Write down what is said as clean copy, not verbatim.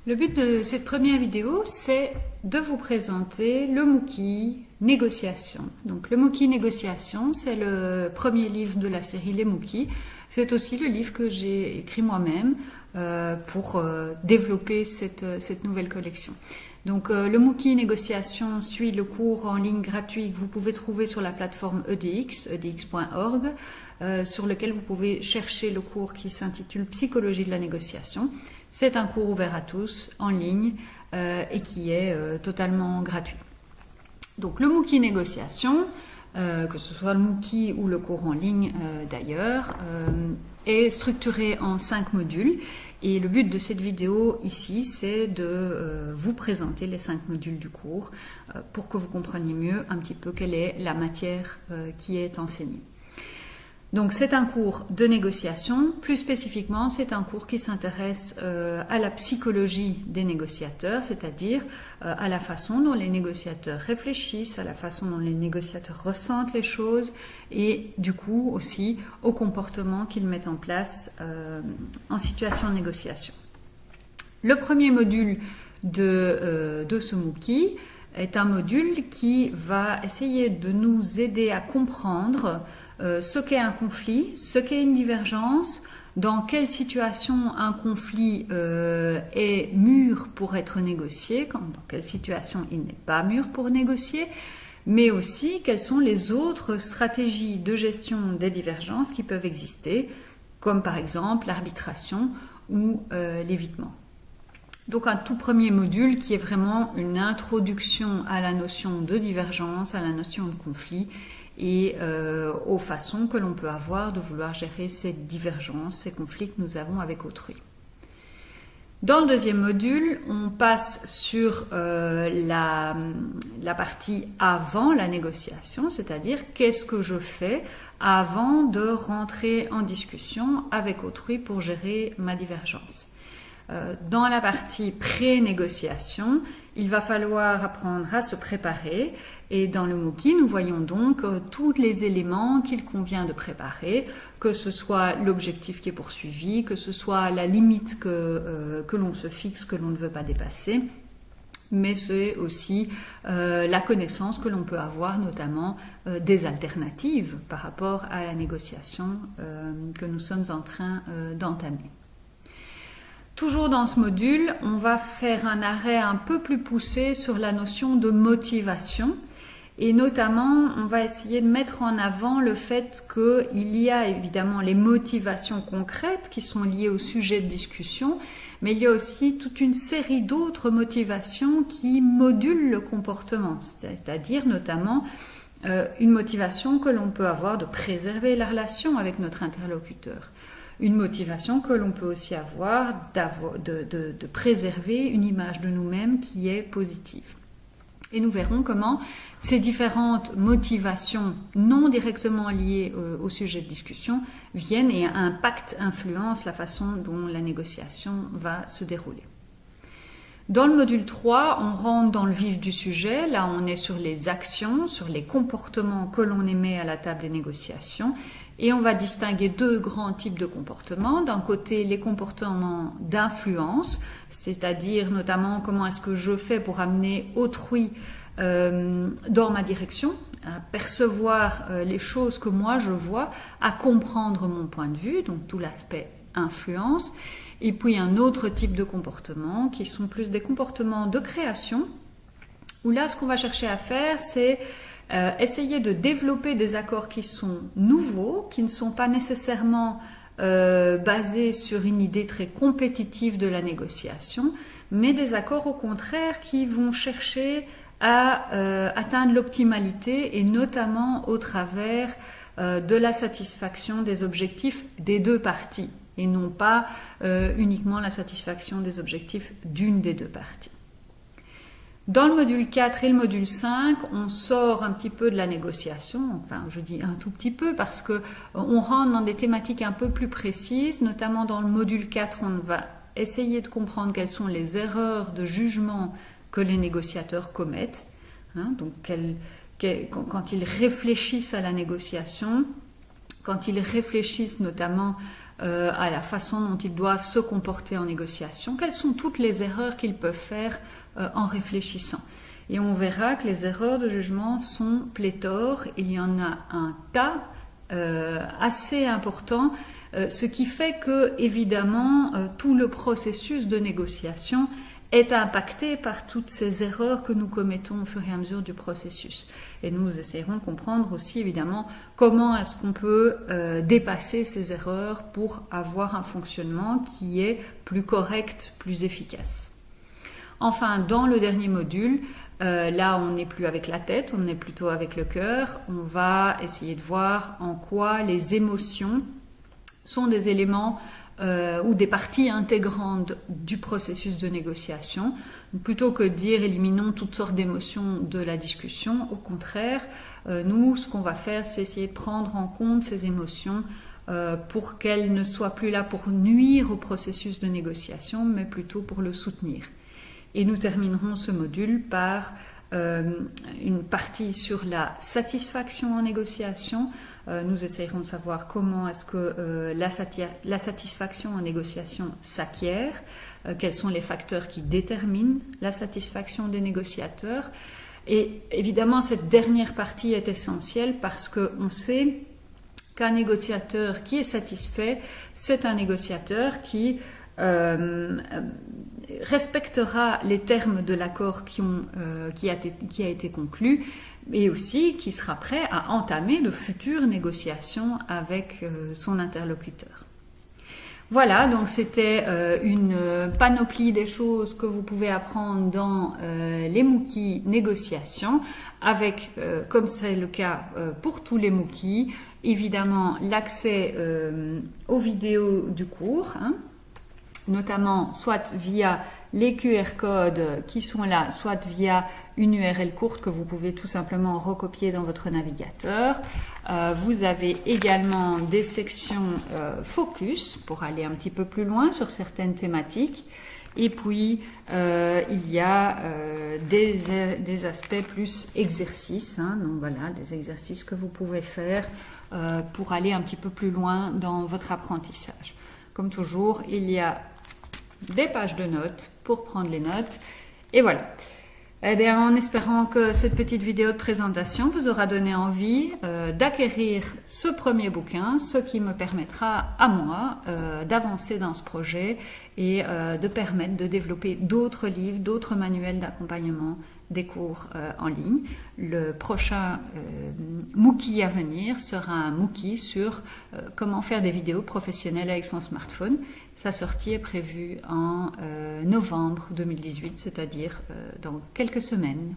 Le but de cette première vidéo, c'est de vous présenter le Mookie Négociation. Donc le Mookie Négociation, c'est le premier livre de la série Les Mookies. C'est aussi le livre que j'ai écrit moi-même pour développer cette nouvelle collection. Donc le Mookie Négociation suit le cours en ligne gratuit que vous pouvez trouver sur la plateforme EDX, edx.org, sur lequel vous pouvez chercher le cours qui s'intitule Psychologie de la négociation. C'est un cours ouvert à tous, en ligne, et qui est totalement gratuit. Donc le Mookie Négociation, que ce soit le Mookie ou le cours en ligne d'ailleurs, est structuré en 5 modules. Et le but de cette vidéo ici, c'est de vous présenter les 5 modules du cours pour que vous compreniez mieux un petit peu quelle est la matière qui est enseignée. Donc c'est un cours de négociation, plus spécifiquement c'est un cours qui s'intéresse à la psychologie des négociateurs, c'est-à-dire à la façon dont les négociateurs réfléchissent, à la façon dont les négociateurs ressentent les choses et du coup aussi au comportement qu'ils mettent en place en situation de négociation. Le premier module de ce Mookie est un module qui va essayer de nous aider à comprendre ce qu'est un conflit, ce qu'est une divergence, dans quelle situation un conflit est mûr pour être négocié, dans quelle situation il n'est pas mûr pour négocier, mais aussi quelles sont les autres stratégies de gestion des divergences qui peuvent exister, comme par exemple l'arbitration ou l'évitement. Donc un tout premier module qui est vraiment une introduction à la notion de divergence, à la notion de conflit et aux façons que l'on peut avoir de vouloir gérer ces divergences, ces conflits que nous avons avec autrui. Dans le deuxième module, on passe sur la partie avant la négociation, c'est-à-dire qu'est-ce que je fais avant de rentrer en discussion avec autrui pour gérer ma divergence. Dans la partie pré-négociation, il va falloir apprendre à se préparer et dans le Mookie, nous voyons donc tous les éléments qu'il convient de préparer, que ce soit l'objectif qui est poursuivi, que ce soit la limite que l'on se fixe, que l'on ne veut pas dépasser, mais c'est aussi la connaissance que l'on peut avoir notamment des alternatives par rapport à la négociation que nous sommes en train d'entamer. Toujours dans ce module, on va faire un arrêt un peu plus poussé sur la notion de motivation et notamment on va essayer de mettre en avant le fait qu'il y a évidemment les motivations concrètes qui sont liées au sujet de discussion, mais il y a aussi toute une série d'autres motivations qui modulent le comportement, c'est-à-dire notamment une motivation que l'on peut avoir de préserver la relation avec notre interlocuteur. Une motivation que l'on peut aussi avoir de préserver une image de nous-mêmes qui est positive. Et nous verrons comment ces différentes motivations non directement liées au sujet de discussion viennent et influencent la façon dont la négociation va se dérouler. Dans le module 3, on rentre dans le vif du sujet. Là, on est sur les actions, sur les comportements que l'on émet à la table des négociations. Et on va distinguer deux grands types de comportements. D'un côté, les comportements d'influence, c'est-à-dire notamment comment est-ce que je fais pour amener autrui dans ma direction, à percevoir les choses que moi je vois, à comprendre mon point de vue, donc tout l'aspect influence. Et puis un autre type de comportements qui sont plus des comportements de création, où là ce qu'on va chercher à faire c'est essayer de développer des accords qui sont nouveaux, qui ne sont pas nécessairement basés sur une idée très compétitive de la négociation, mais des accords au contraire qui vont chercher à atteindre l'optimalité et notamment au travers de la satisfaction des objectifs des deux parties et non pas uniquement la satisfaction des objectifs d'une des deux parties. Dans le module 4 et le module 5, on sort un petit peu de la négociation, enfin je dis un tout petit peu parce qu'on rentre dans des thématiques un peu plus précises, notamment dans le module 4, on va essayer de comprendre quelles sont les erreurs de jugement que les négociateurs commettent, donc quand ils réfléchissent à la négociation, quand ils réfléchissent notamment à la façon dont ils doivent se comporter en négociation, quelles sont toutes les erreurs qu'ils peuvent faire en réfléchissant. Et on verra que les erreurs de jugement sont pléthores, il y en a un tas assez important, ce qui fait que, évidemment, tout le processus de négociation est impacté par toutes ces erreurs que nous commettons au fur et à mesure du processus. Et nous essayerons de comprendre aussi, évidemment, comment est-ce qu'on peut dépasser ces erreurs pour avoir un fonctionnement qui est plus correct, plus efficace. Enfin, dans le dernier module, là on n'est plus avec la tête, on est plutôt avec le cœur. On va essayer de voir en quoi les émotions sont des éléments ou des parties intégrantes du processus de négociation. Plutôt que de dire éliminons toutes sortes d'émotions de la discussion, au contraire, nous ce qu'on va faire c'est essayer de prendre en compte ces émotions pour qu'elles ne soient plus là pour nuire au processus de négociation, mais plutôt pour le soutenir. Et nous terminerons ce module par une partie sur la satisfaction en négociation. Nous essayerons de savoir comment est-ce que la satisfaction en négociation s'acquiert, quels sont les facteurs qui déterminent la satisfaction des négociateurs. Et évidemment, cette dernière partie est essentielle parce qu'on sait qu'un négociateur qui est satisfait, c'est un négociateur qui respectera les termes de l'accord qui a été conclu, et aussi qui sera prêt à entamer de futures négociations avec son interlocuteur. Voilà, donc c'était une panoplie des choses que vous pouvez apprendre dans les Mookie négociations, avec, comme c'est le cas pour tous les Mookie, évidemment l'accès aux vidéos du cours, notamment soit via les QR codes qui sont là, soit via une URL courte que vous pouvez tout simplement recopier dans votre navigateur. Vous avez également des sections focus pour aller un petit peu plus loin sur certaines thématiques. Et puis, il y a des aspects plus exercices. Donc voilà, des exercices que vous pouvez faire pour aller un petit peu plus loin dans votre apprentissage. Comme toujours, il y a des pages de notes pour prendre les notes. Et voilà. Eh bien, en espérant que cette petite vidéo de présentation vous aura donné envie d'acquérir ce premier bouquin, ce qui me permettra à moi d'avancer dans ce projet et de permettre de développer d'autres livres, d'autres manuels d'accompagnement des cours en ligne. Le prochain Mookie à venir sera un Mookie sur comment faire des vidéos professionnelles avec son smartphone. Sa sortie est prévue en novembre 2018, c'est-à-dire dans quelques semaines.